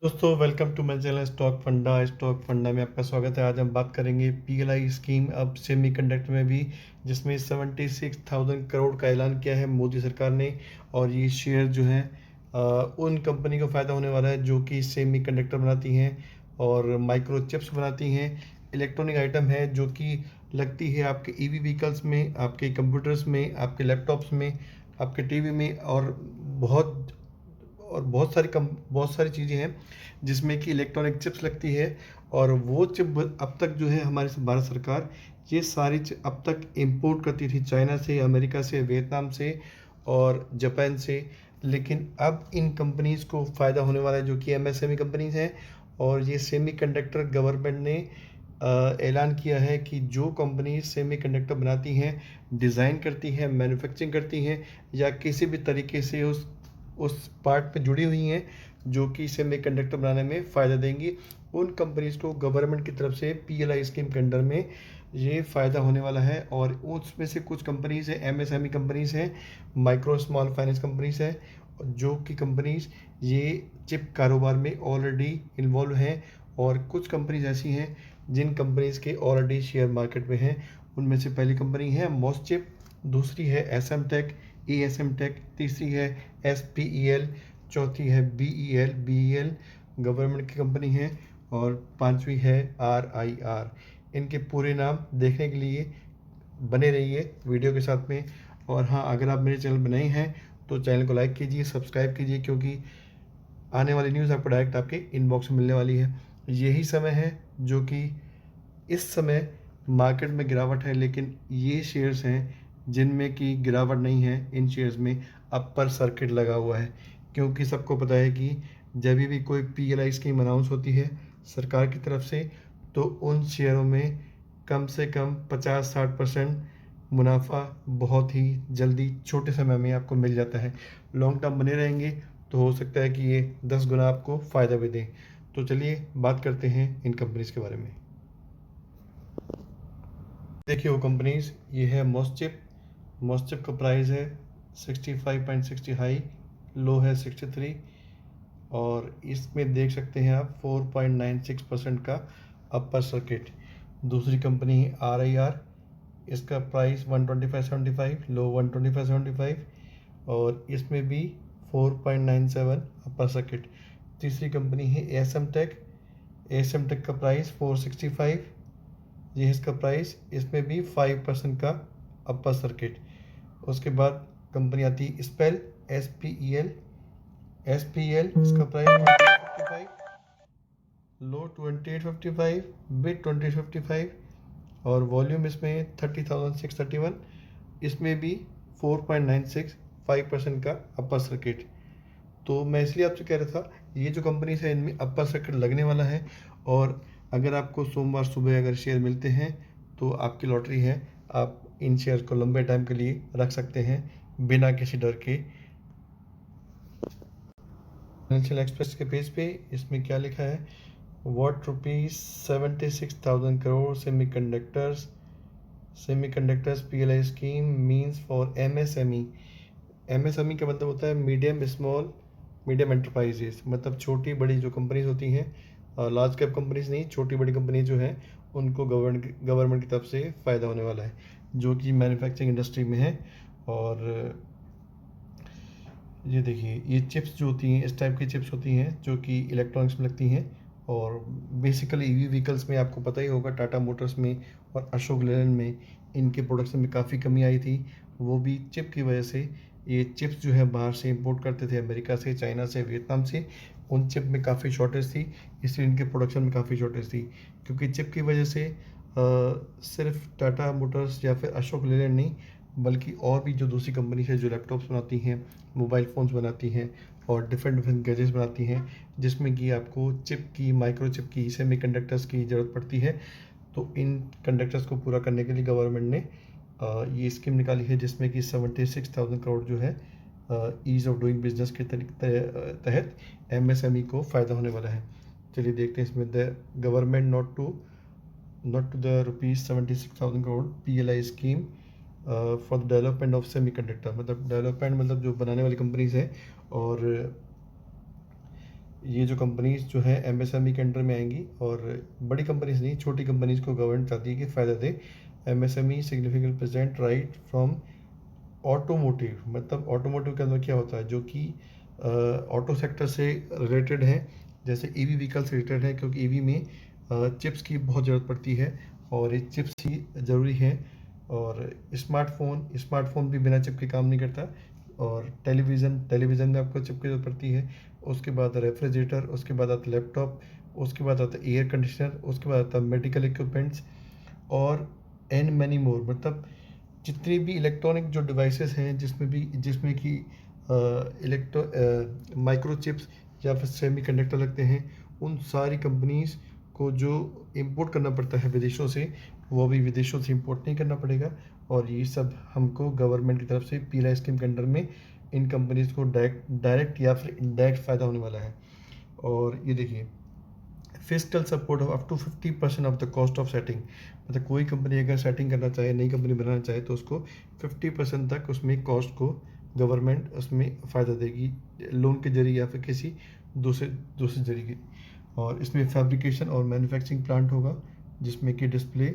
दोस्तों welcome to my channel stock Funda में आपका स्वागत है। आज हम बात करेंगे पीएलआई स्कीम अब सेमीकंडक्टर में भी, जिसमें 76,000 करोड़ का ऐलान किया है मोदी सरकार ने। और ये शेयर जो है उन कंपनी को फ़ायदा होने वाला है जो कि सेमीकंडक्टर बनाती हैं और माइक्रो चिप्स बनाती हैं। इलेक्ट्रॉनिक आइटम है जो कि लगती है आपके ईवी व्हीकल्स में, आपके कंप्यूटर्स में, आपके लैपटॉप्स में, आपके टीवी में, और बहुत सारी चीज़ें हैं जिसमें कि इलेक्ट्रॉनिक चिप्स लगती है। और वो चिप अब तक जो है हमारी भारत सरकार ये सारी अब तक इंपोर्ट करती थी चाइना से, अमेरिका से, वियतनाम से और जापान से। लेकिन अब इन कंपनीज़ को फ़ायदा होने वाला है जो कि एमएसएमई कंपनीज़ हैं। और ये सेमीकंडक्टर गवर्नमेंट ने ऐलान किया है कि जो कंपनी सेमीकंडक्टर बनाती हैं, डिज़ाइन करती हैं, मैन्युफैक्चरिंग करती हैं या किसी भी तरीके से उस पार्ट पे जुड़ी हुई हैं जो कि सेमीकंडक्टर बनाने में फ़ायदा देंगी, उन कंपनीज़ को गवर्नमेंट की तरफ से पीएलआई स्कीम के अंडर में ये फ़ायदा होने वाला है। और उसमें से कुछ कंपनीज़ हैं, एमएसएमई कंपनीज़ हैं, माइक्रो स्मॉल फाइनेंस कंपनीज़ हैं, जो कि कंपनीज़ ये चिप कारोबार में ऑलरेडी इन्वॉल्व हैं। और कुछ कंपनीज़ ऐसी हैं जिन कंपनीज़ के ऑलरेडी शेयर मार्केट में हैं। उनमें से पहली कंपनी है मॉसचिप, दूसरी है एसएम टेक, एएसएम टेक, तीसरी है एसपीईएल, चौथी है बीईएल गवर्नमेंट की कंपनी है, और पांचवी है आरआईआर। इनके पूरे नाम देखने के लिए बने रहिए वीडियो के साथ में। और हाँ, अगर आप मेरे चैनल पर नए हैं तो चैनल को लाइक कीजिए, सब्सक्राइब कीजिए, क्योंकि आने वाली न्यूज़ आपको डायरेक्ट आपके इनबॉक्स में मिलने वाली है। यही समय है जो कि इस समय मार्केट में गिरावट है, लेकिन ये शेयर्स हैं जिनमें कि गिरावट नहीं है। इन शेयर्स में अपर सर्किट लगा हुआ है, क्योंकि सबको पता है कि जब भी कोई पीएलआई स्कीम अनाउंस होती है सरकार की तरफ से, तो उन शेयरों में कम से कम 50-60% मुनाफा बहुत ही जल्दी छोटे समय में आपको मिल जाता है। लॉन्ग टर्म बने रहेंगे तो हो सकता है कि ये 10 गुना आपको फ़ायदा भी दें। तो चलिए बात करते हैं इन कंपनीज़ के बारे में। देखिए वो कंपनीज, ये है मॉसचिप। मॉसचिप का प्राइस है 65.60 हाई, लो है 63। और इसमें देख सकते हैं आप 4.96% का अपर सर्किट। दूसरी कंपनी है आरआईआर, इसका प्राइस 125.75, लो 125.75, और इसमें भी 4.97 अपर सर्किट। तीसरी कंपनी है एसएम टेक, एसएम टेक का प्राइस 465, ये इसका प्राइस, इसमें भी 5% का अपर सर्किट। उसके बाद कंपनी आती है स्पेल, एसपीईएल, इसका प्राइस 2855, लो 2855, बिट 2855, और वॉल्यूम इसमें 30,631, इसमें भी 4.96 5% का अपर सर्किट। तो मैं इसलिए आपसे कह रहा था, ये जो कंपनीज है इनमें अपर सर्किट लगने वाला है। और अगर आपको सोमवार सुबह अगर शेयर मिलते हैं तो आपकी लॉटरी है, आप इन शेयर को लंबे टाइम के लिए रख सकते हैं बिना किसी डर के। फाइनेंशियल एक्सप्रेस के पेज पे इसमें क्या लिखा है, what rupees 76,000 crore semiconductors PLI scheme means for MSME. MSME का मतलब होता है मीडियम एंटरप्राइजेस, मतलब छोटी बड़ी जो कंपनीज होती हैं, लार्ज कैप कंपनीज नहीं, छोटी बड़ी कंपनी जो हैं उनको गवर्नमेंट की तरफ से फ़ायदा होने वाला है, जो कि मैन्युफैक्चरिंग इंडस्ट्री में है। और ये देखिए, ये चिप्स जो होती हैं, इस टाइप की चिप्स होती हैं जो कि इलेक्ट्रॉनिक्स में लगती हैं। और बेसिकली ईवी व्हीकल्स में आपको पता ही होगा, टाटा मोटर्स में और अशोक लेलैंड में इनके प्रोडक्शन में काफ़ी कमी आई थी, वो भी चिप की वजह से। ये चिप्स जो है बाहर से इंपोर्ट करते थे, अमेरिका से, चाइना से, वियतनाम से। उन चिप में काफ़ी शॉर्टेज थी, इसलिए इनके प्रोडक्शन में काफ़ी शॉर्टेज थी। क्योंकि चिप की वजह से सिर्फ टाटा मोटर्स या फिर अशोक लेलैंड नहीं, बल्कि और भी जो दूसरी कंपनी है जो लैपटॉप्स बनाती हैं, मोबाइल फ़ोन्स बनाती हैं और डिफरेंट डिफरेंट गैजेट्स बनाती हैं, जिसमें कि आपको चिप की, माइक्रो चिप की, सेमीकंडक्टर्स की ज़रूरत पड़ती है। तो इन कंडक्टर्स को पूरा करने के लिए गवर्नमेंट ने ये स्कीम निकाली है, जिसमें कि 76,000 करोड़ जो है ईज़ ऑफ डूइंग बिजनेस के तहत एमएसएमई को फ़ायदा होने वाला है। चलिए देखते हैं इसमें, the government not to the rupees 76,000 crore PLI scheme for the development of semiconductor, मतलब डेवलपमेंट मतलब जो बनाने वाली कंपनीज हैं। और ये जो कंपनीज जो है एमएसएमई के अंडर में आएंगी, और बड़ी कंपनीज नहीं, छोटी कंपनीज को गवर्नमेंट चाहती है कि फ़ायदा दे। MSME significant present right from automotive, मतलब ऑटोमोटिव के अंदर क्या होता है, जो कि ऑटो सेक्टर से रिलेटेड है, जैसे ईवी व्हीकल से रिलेटेड है, क्योंकि ईवी में चिप्स की बहुत ज़रूरत पड़ती है और ये चिप्स ही ज़रूरी है। और स्मार्टफोन भी बिना चिप के काम नहीं करता। और टेलीविज़न में आपको चिप की ज़रूरत पड़ती है। उसके बाद रेफ्रिजरेटर, उसके बाद आता लैपटॉप, उसके बाद आता एयर कंडीशनर, उसके बाद आता मेडिकल इक्विपमेंट्स और एंड मैनी मोर। मतलब जितनी भी इलेक्ट्रॉनिक जो डिवाइसेस हैं, जिसमें कि माइक्रोचिप्स या फिर सेमीकंडक्टर लगते हैं, उन सारी कंपनीज को जो इंपोर्ट करना पड़ता है विदेशों से, वो भी विदेशों से इंपोर्ट नहीं करना पड़ेगा। और ये सब हमको गवर्नमेंट की तरफ से पीएलआई स्कीम के अंडर में इन कंपनीज को डायरेक्ट या फिर इनडायरेक्ट फ़ायदा होने वाला है। और ये देखिए, physical support of up to 50% of the cost of setting. मतलब कोई कंपनी अगर सेटिंग करना चाहे, नई कंपनी बनाना चाहे, तो उसको 50% तक उसमें कॉस्ट को गवर्नमेंट उसमें फ़ायदा देगी, लोन के जरिए या फिर किसी दूसरे दूसरे जरिए। और इसमें फैब्रिकेशन और मैन्युफैक्चरिंग प्लांट होगा, जिसमें कि display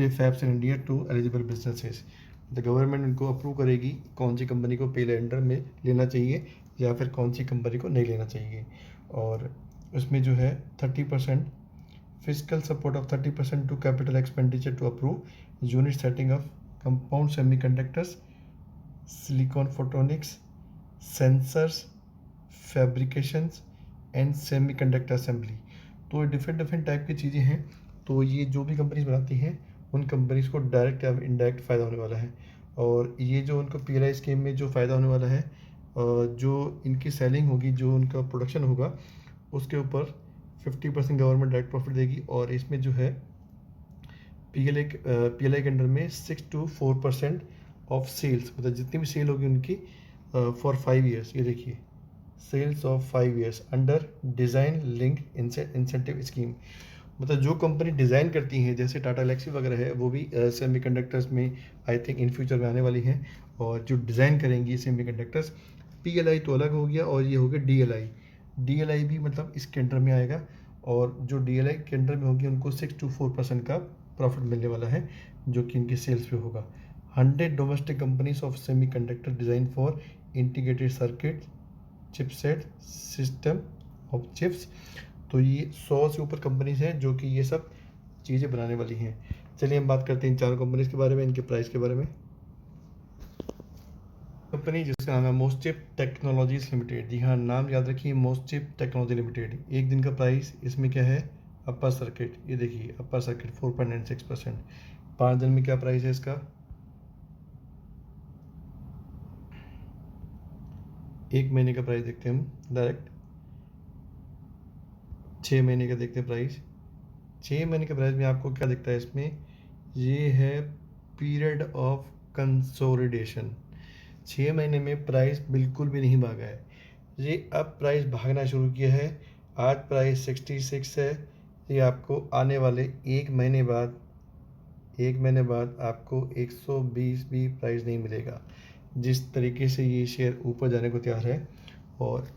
fabs in India to eligible businesses. The government उनको अप्रूव करेगी कौन सी कंपनी को पे लेंडर में लेना चाहिए या फिर कौन सी कंपनी को नहीं लेना चाहिए। और उसमें जो है 30% physical support of 30% to capital expenditure to approve unit setting of compound semiconductors, silicon photonics, sensors, fabrications and semiconductor assembly. तो डिफरेंट डिफरेंट टाइप की चीज़ें हैं। तो ये जो भी कंपनीज बनाती हैं, उन कंपनीज को डायरेक्ट या इनडायरेक्ट फ़ायदा होने वाला है। और ये जो उनको पीएलआई स्कीम में जो फ़ायदा होने वाला है, जो इनकी सेलिंग होगी, जो उनका प्रोडक्शन होगा, उसके ऊपर 50% गवर्नमेंट डायरेक्ट प्रॉफिट देगी। और इसमें जो है पीएलआई के अंडर में 6 to 4% ऑफ सेल्स, मतलब जितनी भी सेल होगी उनकी फॉर 5 ईयर्स। ये देखिए, sales of 5 years under design link incentive scheme. मतलब जो कंपनी डिज़ाइन करती हैं, जैसे टाटा एलेक्सी वगैरह है, वो भी सेमीकंडक्टर्स में आई थिंक इन फ्यूचर में आने वाली हैं। और जो डिज़ाइन करेंगी सेमीकंडक्टर्स, पीएलआई तो अलग हो गया, और ये हो गया डीएलआई। डीएलआई भी मतलब इसके अंडर में आएगा। और जो डीएलआई के अंडर में होगी, उनको 6 to 4% का प्रॉफिट मिलने वाला है, जो कि इनकी सेल्स पे होगा। 100 domestic companies of semiconductor design for integrated circuit chipset system of chips. तो ये 100 से ऊपर कंपनीज हैं जो कि ये सब चीज़ें बनाने वाली हैं। चलिए हम बात करते हैं इन चारों कंपनीज के बारे में, इनके प्राइस के बारे में। कंपनी जिसका नाम है मोस्टचिप टेक्नोलॉजीज लिमिटेड। जी हाँ, नाम याद रखिए, मोस्टचिप टेक्नोलॉजी लिमिटेड। एक दिन का प्राइस इसमें क्या है, अपर सर्किट, ये देखिए अपर सर्किट 4.96%। 5 दिन में क्या प्राइस है इसका, 1 महीने का प्राइस देखते हैं हम डायरेक्ट। 6 महीने का देखते हैं प्राइस। 6 महीने के प्राइस में आपको क्या दिखता है इसमें, ये है पीरियड ऑफ कंसोलिडेशन। 6 महीने में प्राइस बिल्कुल भी नहीं भागा है, ये अब प्राइस भागना शुरू किया है। आज प्राइस 66 है। ये आपको आने वाले 1 महीने बाद आपको 120 भी प्राइस नहीं मिलेगा। जिस तरीके से ये शेयर ऊपर जाने को तैयार है, और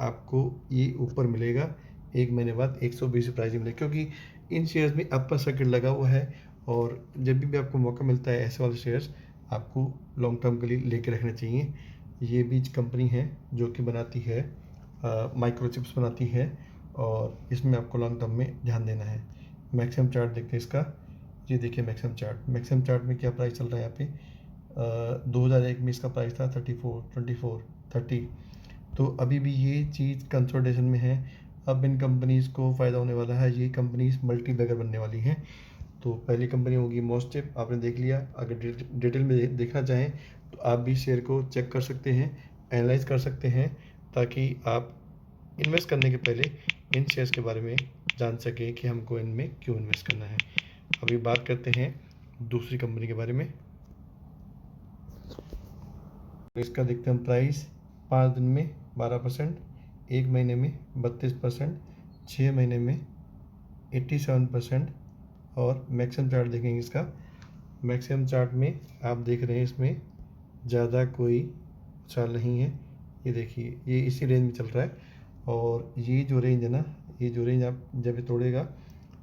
आपको ये ऊपर मिलेगा 1 महीने बाद 120 प्राइस मिलेगा, क्योंकि इन शेयर्स में अपर सर्किट लगा हुआ है। और जब भी आपको मौका मिलता है, ऐसे वाले शेयर्स आपको लॉन्ग टर्म के लिए लेके रखने चाहिए। ये बीज कंपनी है जो कि बनाती है माइक्रोचिप्स बनाती है, और इसमें आपको लॉन्ग टर्म में ध्यान देना है। मैक्सिमम चार्ट देखते हैं इसका। ये देखिए मैक्सिमम चार्ट में क्या प्राइस चल रहा है यहाँ पे। 2001 में इसका प्राइस था 34, 24, 30। तो अभी भी ये चीज़ कंसोलिडेशन में है। अब इन कंपनीज़ को फ़ायदा होने वाला है, ये कंपनीज़ मल्टी बैगर बनने वाली हैं। तो पहली कंपनी होगी मोस्टचिप, आपने देख लिया। अगर डिटेल में देखना चाहें तो आप भी शेयर को चेक कर सकते हैं, एनालाइज कर सकते हैं, ताकि आप इन्वेस्ट करने के पहले इन शेयर्स के बारे में जान सकें कि हमको इनमें क्यों इन्वेस्ट करना है। अभी बात करते हैं दूसरी कंपनी के बारे में। इसका देखते हैं प्राइस। 5 दिन में 12%, 1 महीने में 32%, 6 महीने में 87%। और मैक्सिमम चार्ट देखेंगे इसका। मैक्सिमम चार्ट में आप देख रहे हैं, इसमें ज़्यादा कोई उछाल नहीं है। ये देखिए, ये इसी रेंज में चल रहा है। और ये जो रेंज है ना, ये जो रेंज आप जब ये तोड़ेगा,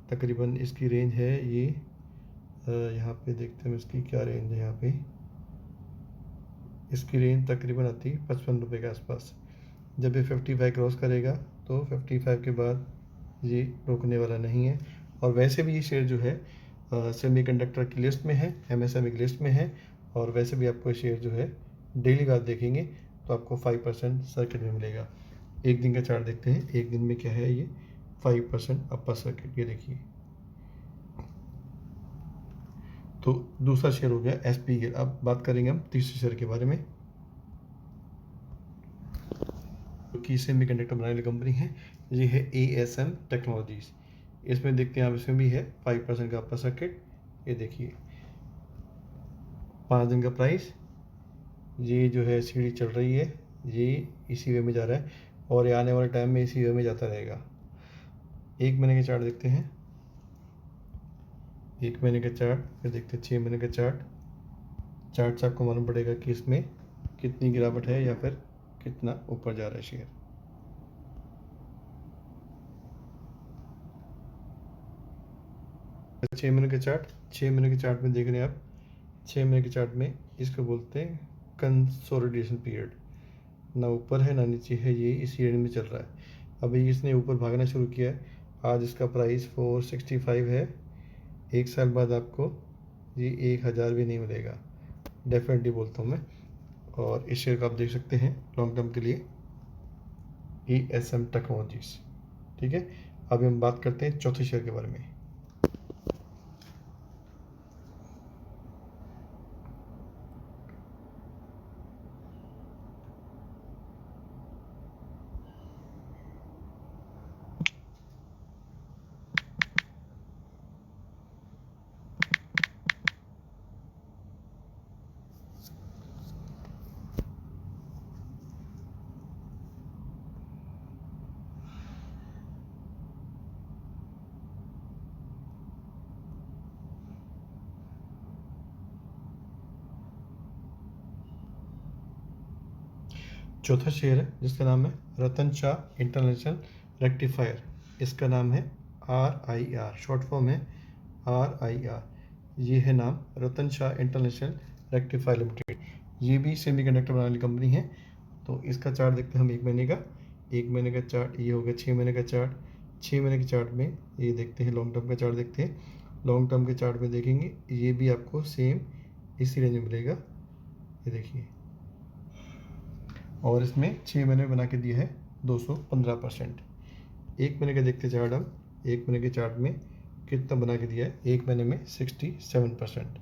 तकरीबन इसकी रेंज है ये, यहाँ पे देखते हैं इसकी क्या रेंज है। यहाँ पे इसकी रेंज तकरीबन आती है 55 रुपये के आसपास। जब ये 55 क्रॉस करेगा तो 55 के बाद ये रोकने वाला नहीं है। और वैसे भी ये शेयर जो है सेमीकंडक्टर की लिस्ट में है, एमएसएमई की लिस्ट में है। और वैसे भी आपको शेयर जो है डेली बाद देखेंगे तो आपको 5% सर्किट में मिलेगा। एक दिन का चार्ट देखते हैं, एक दिन में क्या है ये 5% अपर सर्किट, ये देखिए। तो दूसरा शेयर हो गया एसपीएल। अब बात करेंगे हम तीसरे शेयर के बारे में, जो कि सेमीकंडक्टर बनाने वाली कंपनी है। ये है एएसएम टेक्नोलॉजीज। इसमें देखते हैं आप, इसमें भी है 5% का अपर सर्किट। ये देखिए 5 दिन का प्राइस, ये जो है सीढ़ी चल रही है, ये इसी वे में जा रहा है और ये आने वाले टाइम में इसी वे में जाता रहेगा। एक महीने के चार्ट देखते हैं, एक महीने का चार्ट, फिर देखते हैं 6 महीने का चार्ट। चार्ट से आपको मालूम पड़ेगा कि इसमें कितनी गिरावट है या फिर कितना ऊपर जा रहा है शेयर। छः महीने का चार्ट, 6 महीने के चार्ट में देख रहे हैं आप, 6 महीने के चार्ट में इसको बोलते हैं कंसोलिडेशन पीरियड। ना ऊपर है ना नीचे है, ये इसी रेंज में चल रहा है। अभी इसने ऊपर भागना शुरू किया है। आज इसका प्राइस 465 है। एक साल बाद आपको ये 1000 भी नहीं मिलेगा, डेफिनेटली बोलता हूँ मैं। और इस शेयर को आप देख सकते हैं लॉन्ग टर्म के लिए, एएसएम टेक्नोलॉजीज। ठीक है, अभी हम बात करते हैं चौथे शेयर के बारे में। चौथा शेयर है जिसका नाम है रतन शाह इंटरनेशनल रेक्टिफायर। इसका नाम है RIR, शॉर्ट फॉर्म है RIR। ये है नाम, रतन शाह इंटरनेशनल रेक्टिफायर लिमिटेड। ये भी सेमीकंडक्टर बनाने वाली कंपनी है। तो इसका चार्ट देखते हैं हम, एक महीने का। एक महीने का चार्ट ये हो गया, 6 महीने का चार्ट। 6 महीने के चार्ट में ये देखते हैं, लॉन्ग टर्म का चार्ट देखते हैं। लॉन्ग टर्म के चार्ट में देखेंगे, ये भी आपको सेम इसी रेंज में मिलेगा, ये देखिए। और इसमें 6 महीने में बना के दिया है 215%। एक महीने का देखते चार्ट हम, एक महीने के चार्ट में कितना बना के दिया है, एक महीने में 67%।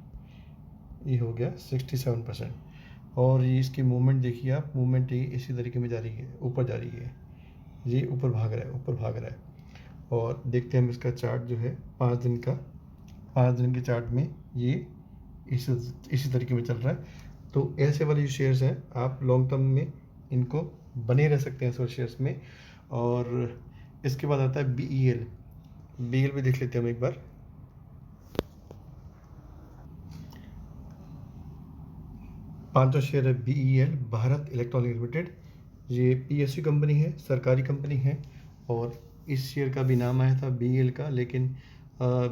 ये हो गया 67%। और ये इसकी मूवमेंट देखिए आप, मूवमेंट ये इसी तरीके में जा रही है, ऊपर जा रही है, ये ऊपर भाग रहा है, ऊपर भाग रहा है। और देखते हैं हम इसका चार्ट जो है 5 दिन का, 5 दिन के चार्ट में ये इसी तरीके में चल रहा है। तो ऐसे वाले जो शेयर्स हैं, आप लॉन्ग टर्म में इनको बने रह सकते हैं ऐसे शेयर्स में। और इसके बाद आता है BEL। BEL भी देख लेते हैं हम एक बार। पांचवा शेयर है BEL, भारत इलेक्ट्रॉनिक लिमिटेड। ये PSU कंपनी है, सरकारी कंपनी है। और इस शेयर का भी नाम आया था BEL का, लेकिन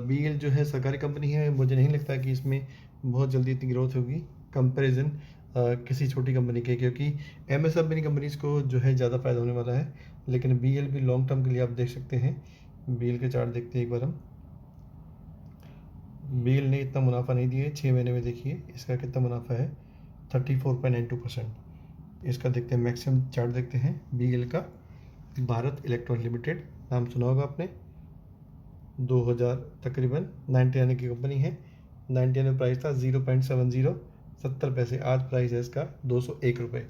BEL जो है सरकारी कंपनी है, मुझे नहीं लगता कि इसमें बहुत जल्दी इतनी ग्रोथ होगी कंपैरिजन किसी छोटी कंपनी के, क्योंकि MSME कंपनीज को जो है ज़्यादा फायदा होने वाला है। लेकिन BEL भी लॉन्ग टर्म के लिए आप देख सकते हैं। BEL के चार्ट देखते हैं एक बार हम। BEL ने इतना मुनाफा नहीं दिया है, 6 महीने में देखिए इसका कितना मुनाफा है, 34.92%। इसका देखते हैं मैक्सिमम चार्ट देखते हैं BEL का। भारत इलेक्ट्रॉनिक लिमिटेड, नाम सुना होगा आपने। 2000 तकरीबन 99 की कंपनी है। 99 में प्राइस था 0.70, 70 पैसे। आज प्राइस है इसका 201 रुपये।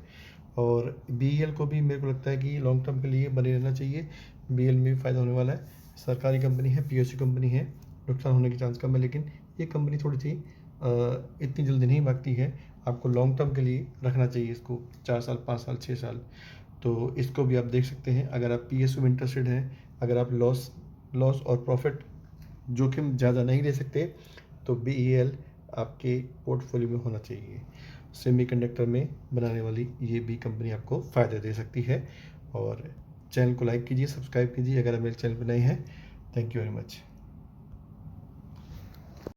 और BEL को भी मेरे को लगता है कि लॉन्ग टर्म के लिए बने रहना चाहिए। BEL में भी फ़ायदा होने वाला है। सरकारी कंपनी है, PSU कंपनी है, नुकसान होने की चांस कम है। लेकिन ये कंपनी थोड़ी सी इतनी जल्दी नहीं भागती है। आपको लॉन्ग टर्म के लिए रखना चाहिए इसको, 4 साल, 5 साल, 6 साल। तो इसको भी आप देख सकते हैं अगर आप PSU में इंटरेस्टेड हैं। अगर आप लॉस और प्रॉफिट जोखिम ज़्यादा नहीं ले सकते तो BEL आपके पोर्टफोलियो में होना चाहिए। सेमीकंडक्टर में बनाने वाली ये भी कंपनी आपको फ़ायदे दे सकती है। और चैनल को लाइक कीजिए, सब्सक्राइब कीजिए अगर आप मेरे चैनल पर नए हैं। Thank you very much.